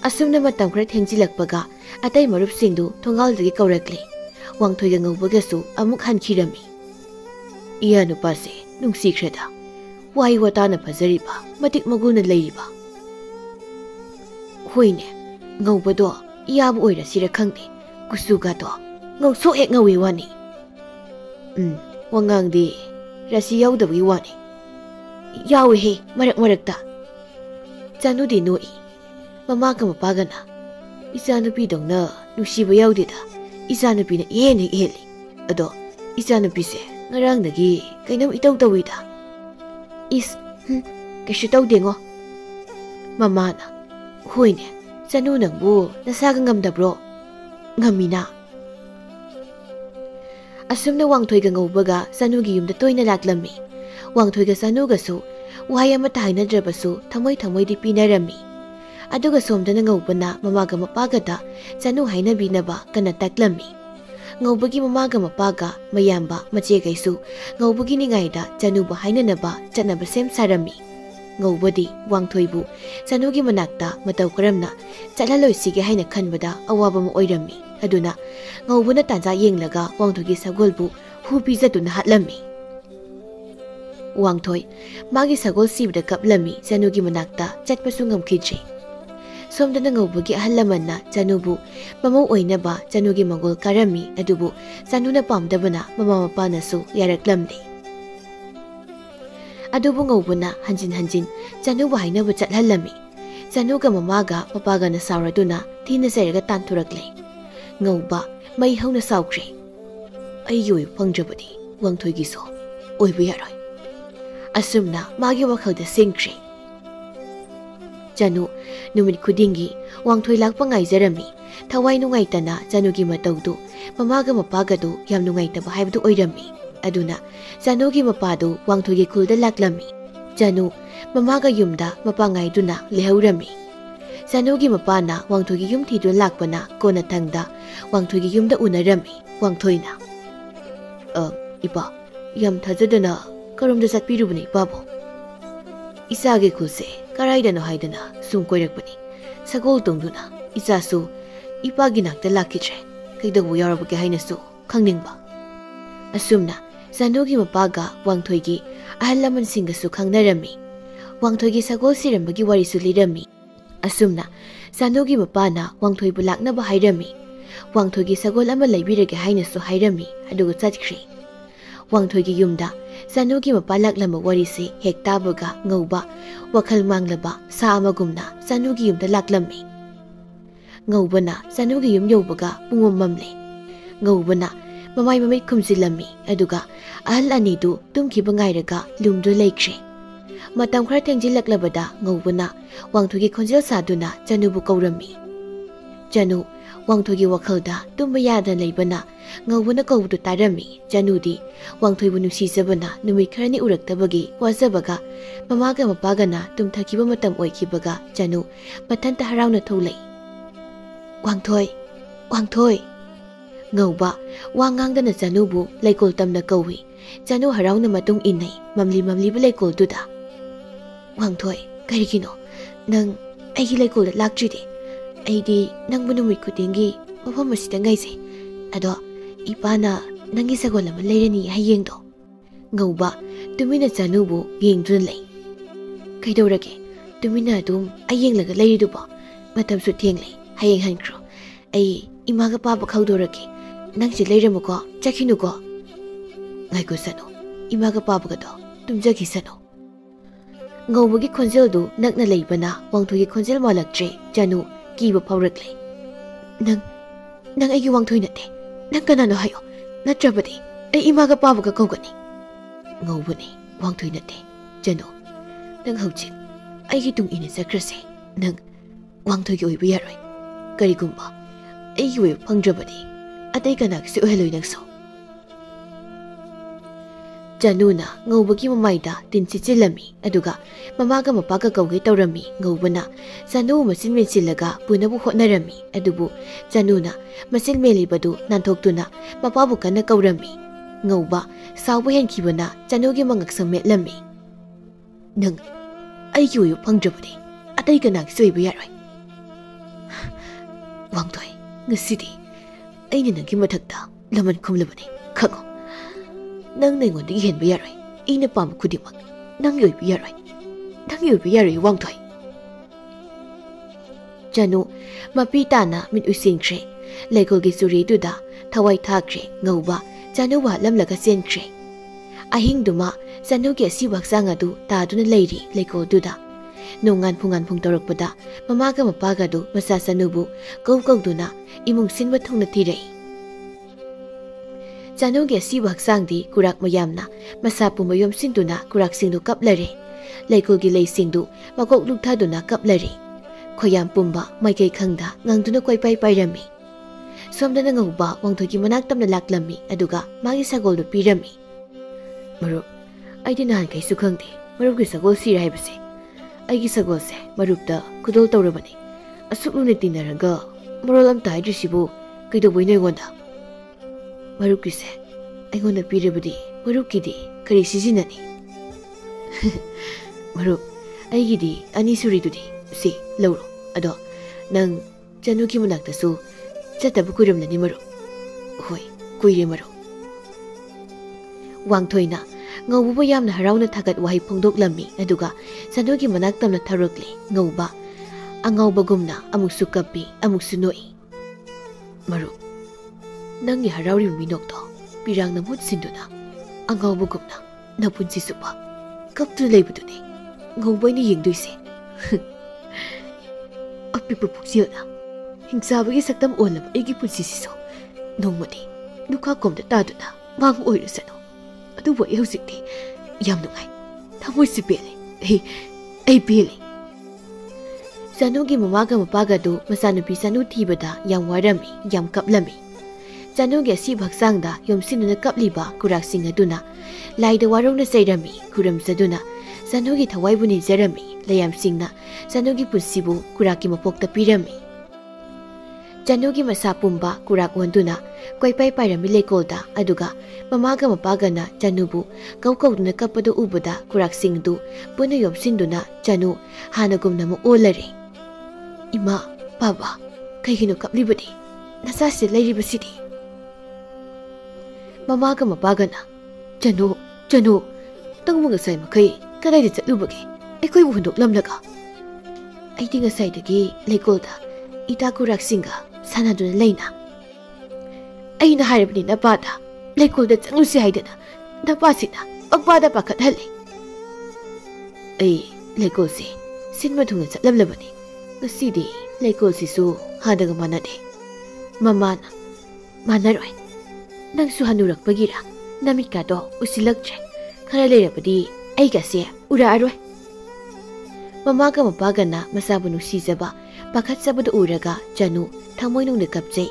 Asumna matam khara thengjilakpaga atai marupsingdu thongaldagi kaurakli. Wangthoiga ngaubagasu amuk hankhirami. Iya nupase nungsikreda wai watana phazariba matik maguna leiriba. Hoine ngaubado iyabu oira sira khangde kusuga to ngauso hek ngawi wani. Wangangdi rasi yaudabagi wani. Yawi he marakta. Chanudi noi mamaga mapagana ichanupi dongna nusiba yaudida ichanupina ihene iheli. Ado ichanupise ngarangdagi kainam itau tawida. Kaisu tawdengo. Mamana hoine Chanu nangbu nasaga ngamdabro. Ngamina. Asumna Wangthoiga ngaubaga Chanugi yumda toina laklami. Wangthoiga Chanugasu wahai amata hainadrabasu thamoi pinarami. Aduga somdana ngaubana mamaga mapagada Chanu hainabinaba kana taklami. Ngaubagi mamaga mapaga mayamba machegaisu ngaubagi ningaida Chanuba hainanaba chatnaba sem sarami. Ngaubadi Wangthoibu Chanugi manakta matau karamna chatlaloi haina khanbada awaba ma oirami. Aduna ngaubuna tanja yenglaga Wangthoigi sagolbu hu pizatuna hatlami. Wangthoi magi sagol sibda kaplami Chanugi manakta chatpasu ngamkhidri. Somdana ngaubugi ahal lamanna Janubu mamau oinaba Janugi mangol karami adubu Januna pamdabana mama mapanasu yaraklamni. Adubu ngaubuna hanjin Janubu hainaba chathalami. Januga mamaga mapaga na sauraduna tina sayraga tanturakle. Ngauba may hauna saukre. Ayoy pangjabadi wangthoy giso oibu yaroy. Asumna magi wakhalda singkre. Janu numit khudingi wangthoy lakpa ngaijarami thawai nungaitana Janugi mataudu mamaga mapagadu yam nungaitaba haibdu oirami aduna Janugi mapadu wangthoygi khulda laklami Janu mamaga yumda mapangaiduna lehaurami Janugi mapana wangthoygi yum thidu lakpana kona thangda wangthoygi yumda unarami wangthoyna ipa yam thajadana karomda satpirubani babo isage khulse karaidano haidana sum koirakpani sagol tongduna isasu ipagi nakta lakitre kaidabu yarabuke hainasu khangningba asumna Janugi mapaga wangthoygi ahal laman singasu khangnarami wangthoygi sagol sirambagi warisu lirami asumna Janugi mapana wangthoybu laknaba hairami wangthoygi sagol ama laibirage hainasu hairami adugu chatkri wangthoygi yumda Janugi mapalaklama warisi hektabaga ngauba wakhal manglaba sa amagumna Janugi yumda laklami ngaubana Janugi yum yaubaga pungom mamle ngaubana mamai mamai khumsilami aduga ahal anidu tumkiba ngairaga lumdu leikre matam khara thengjilaklavada ngaubana wangthoygi khonjel saduna Janubu kaurami Janu wangthoygi wakhalda tumba yada leibana ngaubana kaudu tarami Janudi wangthoybu nusisabana numit kharani uraktabagi wasabaga mamaga mapagana tumthakiba matam oikibaga Janu mathanta harauna tholei wangthoy ngauba wangangdana Janubu leikol tamna kawi Janu harauna matung inai mamli ba leikol duda wangthoy karigino nang aigi leikol lakjide aidi nang bunumit kutingi mafam asida ngaise ado ipana nangi sagol ama leirani hayengdo ngauba tumina Janubu yengdun lei kaidorage tumina adum ayenglaga leiriduba matam su thenglei hayeng hankro ai imaga papa khaudorage nangsi leiramuko chakhinuko ngaiko sano imaga papa gado tumjagi sano ngaubugi khonjel du nakna leibana wangthoygi khonjel malaktre Janu kiba phaurakle nang aigi wangthoy nate nang kanano hayo natrabadi ai imaga papa ga kaugani ngaubani wangthoy nate Janu nang hauchi aigi tung ine sakrase nang wangthoygi oibu yaroi karigumba aigi we phangrabadi atai kanak se oheloi nangso Januna ngaubagi mamaida tinsi chilami aduga mamaga mapaga kauge taurami ngaubana Janu masin mensilaga punabu hotnarami adubu Januna masin melibadu nantoktuna mapabu kana kaurami ngauba saubu henkibana Janugi mangaksam metlami nang aigi oyu phangrabadi atai kanak se oibu yaroi wangthoy ngasidi aina nangki mathakta laman khumlabani khango nang naingonda henba yaroi ina pam khudimak nang yoibu yaroi wangthoy Janu mapitana min usingkre leikolgi suri duda thawai thakre ngauba Janu wa lamlaga senkre ahingduma Janugi asiwaksang adu taduna leiri leikol duda nongan phung torakpada mamaga mapaga du masa Janubu kauduna imung sinba thongna thirei Janugi asiwaksangdi kurak mayamna masa pumayom singduna kurak singdu kaplare leikolgi leisingdu makok lukthaduna kaplare khoyam pumba maikai khangda ngangduna koipai pairami somdana ngauba wangthoygi manak tamna laklami aduga magi sagoldu pirami marup aidi nahan kaisu khangde marupgi sagol sira haibase aigi sagolse marupta kudol tawrabani asuklune tinaraga marol amta haidrisibu kaidoboi noigonda marupkise aigonda pirabadi marupkidi kari sizinani marup aigidi ani suridudi si lauro ado nang Janugi manaktasu chatabu kuramnani marup hoi kuire marup wangthoyna ngaubu yamna harauna thagat wahi phongdoklami aduga Janugi manak tamna tharukli ngauba angawbagumna amuksu kappi amuksu noi maru nangi harauri minokto pirangna mut sinduna angawbagumna napunsi supa kaptu leibuduni ngawboyni yengdoise apipu puksiona hingsabagi saktam olam egi punsi siso nongmadi nuka komda taduna mang oirusano adubo hausikti yam nungai thamoi sipele ei pele Janu gi mamaga mapaga do masanupi sanu thibada yam warami yam kaplami Janu gi si bhaksangda yomsinuna kapliba kurak sing aduna laida warona sairami kuram saduna Janu gi thawaibuni jarami layam singna Janu gi pusibu kuraki mapokta pirami Janu gi masapumba kurak wanduna koipai pairami lekolda aduga mamaga mapaga na Janubu kaukawduna kapado ubada kurak singdu puna yomsinduna Janu hanagumna mo olare Ima, Baba, kaygino kaplibadi, nasasi layribasidi. Mamaga mapagana, Janu, tangmo ngasay makay, kadaydi chatlubagi, ako'y buhundok lamlaga. Ay di ngasay dagi, laykolda, itakurak singa, sana doon layna. Ay naharap ni Napata, laykolda changlusi haydana, napasina, pagpada pakathali. Ay, laykolsi, sinmadungan sa lamlabani. Ngasidi leikol sisu hadaga manade mamana manaroy nangsu hanurakpagira namit ka do usilaktre khara leirabadi ai gase ura aroy mamaga mapaga na masabu nusizaba pakhat sabadu uraga Janu thamoi nungna kapjei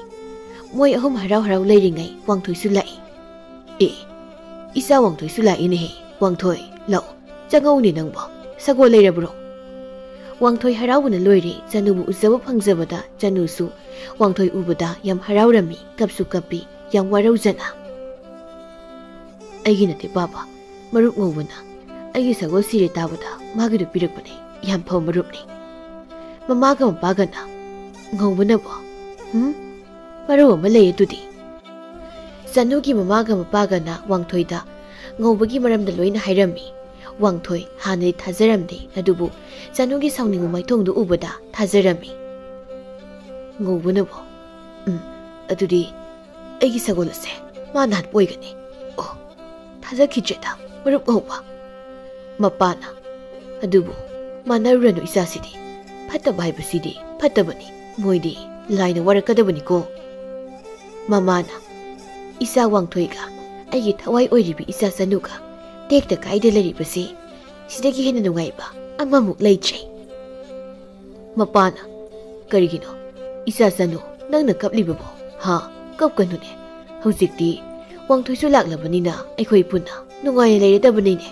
moi ahum harau leiringai wangthoi su lai isa wangthoi su lai ne he wangthoi lau changau ni nangbo sago leirabro Wangthoi haraubuna loire Janubu uzaba phangjabada Janusu wangthoi ubada yam haraurami kapsu kapi yam waraujana Aigi nate baba marup ngobuna aigi sagol sire tabada magidu pirakpane yam phau marupni mamaga mapagana ngobuna bo maru ama lei atudi Janugi mamaga mapagana wangthoida ngobagi maramda loina hairami Wangthoi hanai thajaramde adubu Janugi saungningu maithongdu ubada thajarami ngobunabo adudi aigi sagolase mana hat poigani oh thajakhijeda marup ngobba mapana adubu manaruranu isasidi phattaba haibasidi phattabani moidi laina warakadabani ko mamana isa wangthoiga aigi thawai oiribi isa Januga Tekta kaida laribasi sidagi hena nungaiba amamuk leitre Mapana karigino isa Janu nangna kaplibabo ha kapkanune hojikti wangthoisu laklabanina aikhoi punna nungai leiradabani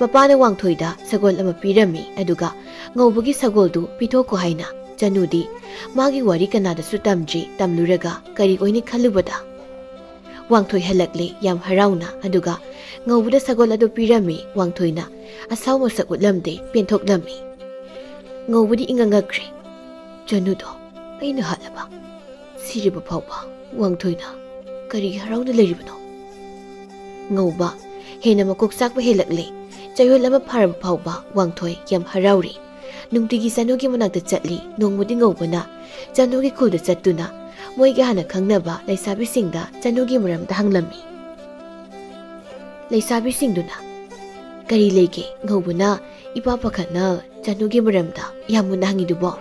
Mapana wangthoida sagol ama pirami aduga ngobagi sagoldu pitoko haina Janudi magi wari kanada su tamji tamluraga kari oini khalubada Wangthoi halakle yam harauna aduga ngawbuda sagol adu pirami wangthoina asaw masak utlamde penthoklammi ngawbudi ingangakre Janudo aina halaba siriba phawba wangthoina kari harauna leribano ngawba hena makok sakba helakle chayol ama pharab phawba wangthoi yam harauri nungtigi Janugi manakta chatli nongmudi ngawbana Janugi khulda chattuna Moiga hana khangnaba leisabi singda Janugi maramda hanglami leisabi singduna kari lege ngobuna ipa pakhana Janugi maramda yamuna hangidubo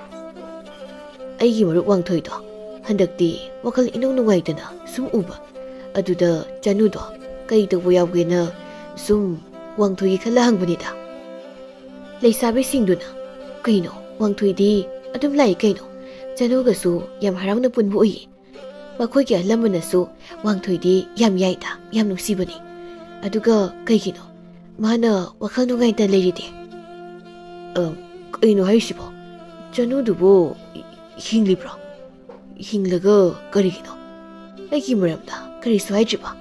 aigi marup wangthoido handakti wakal inung nungaidana sum uba aduda Janudo kai tawbo yawgena sum wangthoigi khala hangbunida leisabi singduna kaino wangthoidi adum lai kaino Janugasu yam harauna punbu uyi makhoi lamanasu wangthoidi yam yaida yam nusibani aduga kaigino mana wakhal nungai ta leiride kaino haisibo Janudubo hinglibro hinglaga karigino aigi maramda karisu haijiba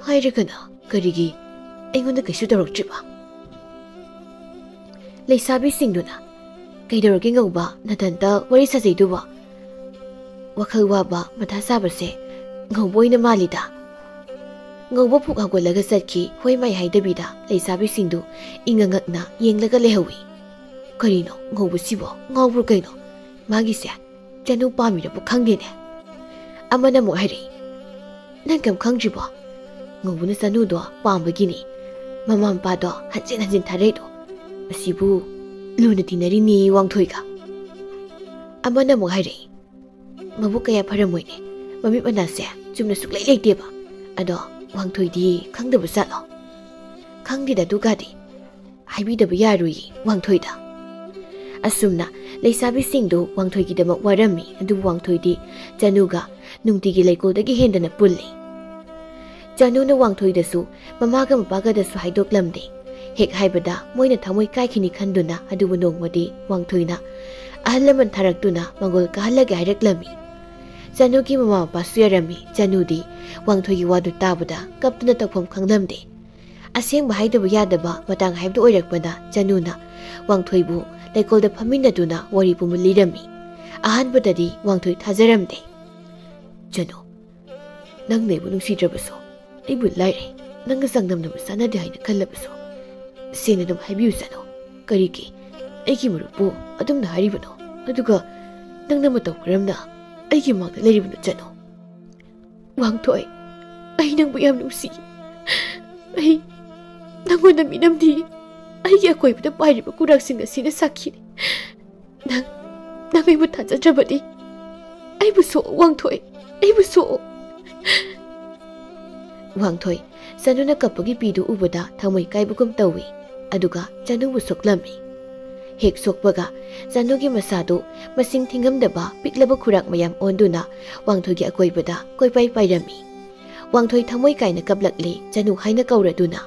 hairagana karigi aingonda kaisu tarokjiba leisabi singduna Kaidorgi ngawba natanta wari sajaiduba wakhal waba matha sabase ngawboina malida ngawba phuk hagolaga satki hoi mai haidabida leisabi singdu ingangakna yenglaga lehawi Karino, Ngobu Sibo, Ngobu Kaino, Magisia, Janu Pami the Bukangine. Amana Mohari. Nankam Kangibo, Ngobuna Sanudo, Pambagini, Mamam Pado, Hajin Taredo, Sibu, Lunatinari ni Wang Toiga. Amana Mohari. Mabukaya Paramoine, Mami Banase, Jumna Suklay Lake Deba, Ado, Wang Toidi, Kang the Basalo. Kang did a Dugadi. I be the Bayarui, Wang Toida. Asumna, Lay Sabi Singdo, Wang Toigi the Warami, and do Wang Toidi, Januga, Nungtigi Lako the Gihendan a Pulli. Januna Wang Toida Su, Mamagam Baga the Suhaido Lamdi. Hek Hybeda, Moina Tamoi Kaikini Kanduna, Aduano Modi, Wang Toina, Ahalaman Tarakduna, Mongol Kahala Gairek Lami. Januki Mama Basuarami, Janudi, Wang Togi Wadu Tabada, Captain Tapom Kanglamdi. Asing bahay da bayadaba matang hayb do oirakpada Januna Wang Toibu laikol da phaminna duna wari pumulirami ahan badadi Wang Toi thajaramde Janu nang nei bu nungsidrabaso ibu laire nang sangdam na sana de haina kallabaso sena dum haybiu sano kariki aiki murupu adum na haribano aduga nang na mataw karamna aiki magda leribano Janu Wang Toi ai nang bu yam nungsi ai Nangona minamdi, ay ako'y pinapahiri pa kuraksin na sinasakit. Nang ay mataja jabadi. Ay buso, Wang Toi. Ay buso. Wang Toi, sano na kapag ipido ubada tamoy kay bukom tawi. Aduga, janong busok lami. Hek sok baga, sano gi masado, masing tingam daba, piklaba kurak mayam ondo na, Wang Toi gi ako'y bada, ko'y pay rami. Wang Toi tamoy kay na kablakli, janu hay na kauraduna.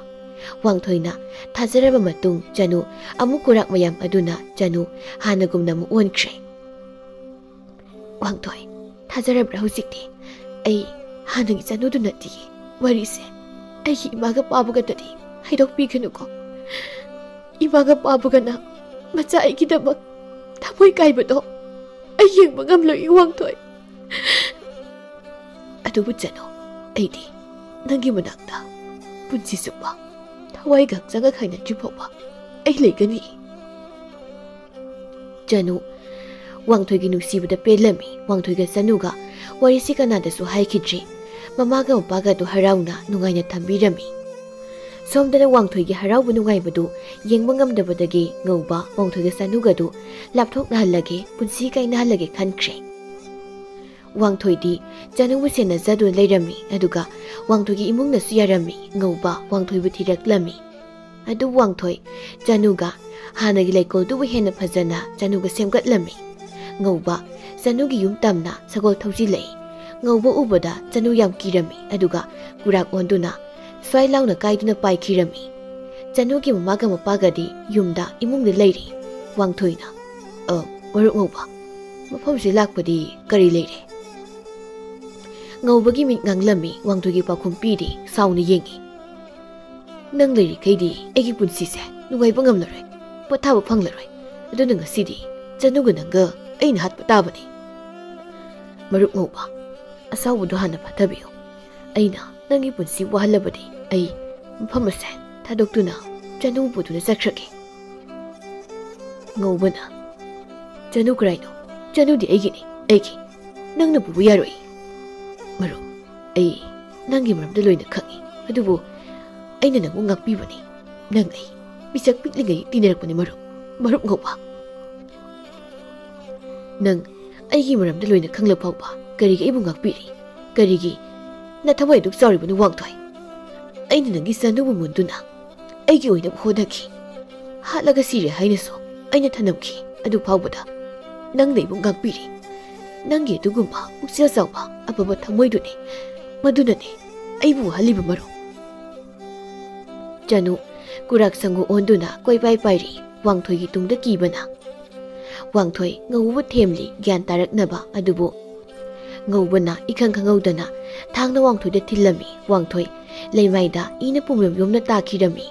Wang Toi na thazaraba matung Janu amuk kurak mayam aduna Janu hanagumna mu onkre. Wang Toi thazarabra huzikti ai hanagi Janu dunati warise ai imaga pabuga tadi haidok biganu ko imaga pabuga na macha ai kidabak thamoi kaibado ai yengba ngamloi Wang Toi adubu Janu aidi nangi manakta punsi suba Why got Zanga kind of Jupopa? A legani Janu Wang Toiginu see with the Pelemi, Wang Toiga Sanuga, where is Sikanada so high kitchi, Mamaga Baga to Harauna, Nungana Tambirami. Some that a Wang Toigi Harau Nungaibu, Yangmangam the Badagi, Noba, Wang Toiga Sanugadu, Laptok Nalagi, Punsika in Halagi country. Wang Toidi, Janu was in a Zadu Lerami, Aduga, Wang Togi Imung the Suyarami, Noba, Wang Toi with Tirak Adu Wang Toi, Januga, Hanagi Lako do we hen a Pazana, Januga Semgat Lami, Noba, Zanugi Tamna, Sagol Tozile, Nobo Ubada, Janu Yam Kirami, Aduga, Gurak Onduna, Swai Launa Kaiduna Pai Kirami, Janugi Magama Pagadi, Yumda, Imung the lady, Wang Toina, Warumoba, Mapomsi Lakpadi, Kari lady. Ngobagi mit nganglami Wang Toigi pa kumpidi sauni yengi nang leri kaidi egi punsi se nungai bangam larai pathabu phanglarai aduna ngasidi Januga nanga aina hat patabani marup ngoba asawu do hana pathabiyo aina nangi punsi wahalabadi ai mpham se thadoktuna Janu putuna sakraki ngobana Janu kraino Janu di egi nangna bubu yaroi Maru, ay, nangi maramda loy na kangi. Adubo, ay nanangu ngakpi ba ni? Nang ay, bisak pikling ay tinarak pa ni Maru. Marup nga ba? Nang, ay maramda loy na kanglapaw ba? Karigi ibong ngakpi ri. Karigi, natamay duk sorry ba ni Wang Toi? Ay nanangi sana mundo na. Ay giyoy na buhodaki. Halaga siri hay na so, ay natanam ki. Adu paw ba da? Nang na ibong ngakpi ri. Nangi dugumba, usia sawa, apa ba tamoy duni, maduna ni, ay buhali ba Maru? Janu, kurak sangu onduna, koy pay ri, Wang Toi gitung da kiba na. Wang Toi, ngawubot temli, gyan tarak na ba, adubo. Ngawuba na, ikang kangawda na, tang na Wang Toi da tilami, Wang Toi, laymay da, ina pumyom na takirami.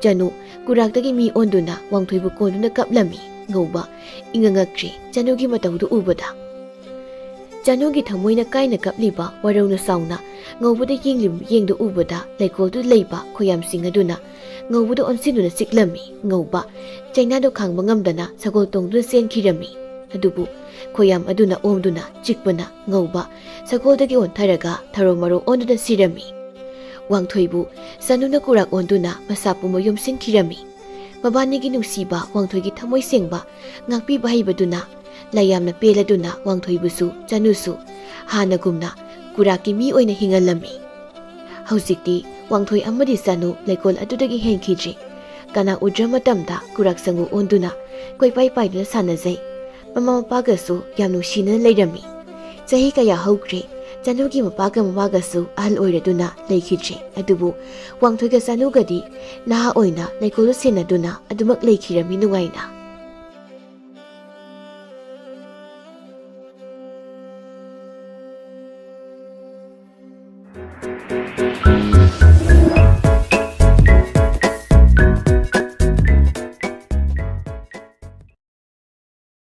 Janu, kurak dagi mi onduna, Wang Toi bukondo na kaplami, ngawuba, ingangakri, Janu gi matawdo ubada. Janugi thamoy na kay na kapliba, waraw na sauna, ngawbada yenglim yengdo ubada, laikol do layba, koyam singaduna, ngꯧꯕꯗ ꯑꯣꯟꯁꯤꯟꯗꯨꯅ ꯆꯤꯛꯂꯝꯃꯤ ꯉꯧꯕ ꯆꯩꯅꯥꯗꯣ ꯈꯥꯡꯕ ꯉꯝꯗꯅ ꯁꯒꯣꯜ ꯇꯣꯡꯗꯨꯅ ꯆꯦꯟꯈꯤꯔꯝꯃꯤ ꯑꯗꯨꯕꯨ ꯈꯣꯌꯥꯝ ꯑꯗꯨꯅ ꯑꯣꯝꯗꯨꯅ ꯆꯤꯛꯄꯅ ꯉꯧꯕ ꯁꯒꯣꯜꯗꯒꯤ ꯑꯣꯟꯊꯔꯒ ꯊꯔꯣ ꯃꯔꯣ ꯑꯣꯟꯗꯨꯅ ꯁꯤꯔꯝꯃꯤ ꯋꯥꯡꯊꯣꯏꯕꯨ ꯆꯅꯨꯅ ꯀꯨꯔꯥꯛ ꯑꯣꯟꯗꯨꯅ ꯃꯁꯥ ꯄꯨꯝꯕ ꯌꯣꯝꯁꯤꯟꯈꯤꯔꯝꯃꯤ ꯃꯕꯥꯅꯤꯒꯤ ꯅꯨꯡꯁꯤꯕ ꯋꯥꯡꯊꯣꯏꯒꯤ ꯊꯃꯣꯏ ꯁꯦꯡꯕ ꯉꯥꯛꯄꯤꯕ ꯍꯩꯕꯗꯨꯅ ꯂꯥꯏꯌꯥꯝꯅ ꯄꯦꯜꯂꯗꯨꯅ ꯋꯥꯡꯊꯣꯏꯕꯨꯁꯨ ꯆꯅꯨꯁꯨ ꯍꯥꯟꯅꯒꯨꯝꯅ ꯀꯨꯔꯥꯛꯀꯤ ꯃꯤ ꯑꯣꯏꯅ ꯍꯤꯡꯍꯜꯂꯝꯃꯤ ꯍꯧꯖꯤꯛꯇꯤ ꯋꯥꯡꯊꯣꯏ ꯑꯃꯗꯤ ꯆꯅꯨ ꯂꯩꯀꯣꯜ ꯑꯗꯨꯗꯒꯤ ꯍꯦꯟꯈꯤꯗ꯭ꯔꯤ ꯀꯅꯥ ꯎꯗ꯭ꯔ ꯃꯇꯝꯗ ꯀꯨꯔꯥꯛ ꯁꯪꯒꯨ ꯑꯣꯟꯗꯨꯅ ꯀꯣꯏꯄꯥꯏ ꯄꯥꯏꯗꯨꯅ ꯁꯥꯟꯅꯖꯩ ꯃꯃꯥ ꯃꯄꯥꯒꯁꯨ ꯌꯥꯝ ꯅꯨꯡꯁꯤꯅꯅ ꯂꯩꯔꯝꯃꯤ ꯆꯍꯤ ꯀꯌꯥ ꯍꯧꯈ꯭ꯔꯦ ꯆꯅꯨꯒꯤ ꯃꯄꯥꯒ ꯃꯃꯥꯒꯁꯨ ꯑꯍꯜ ꯑꯣꯏꯔꯗꯨꯅ ꯂꯩꯈꯤꯗ꯭ꯔꯦ ꯑꯗꯨꯕꯨ ꯋꯥꯡꯊꯣꯏꯒ ꯆꯅꯨꯒꯗꯤ ꯅꯍꯥ ꯑꯣꯏꯅ ꯂꯩꯀꯣꯜꯗ ꯁꯦꯟꯅꯗꯨꯅ ꯑꯗꯨꯃꯛ ꯂꯩꯈꯤꯔꯝꯃꯤ ꯅꯨꯡꯉꯥꯏꯅ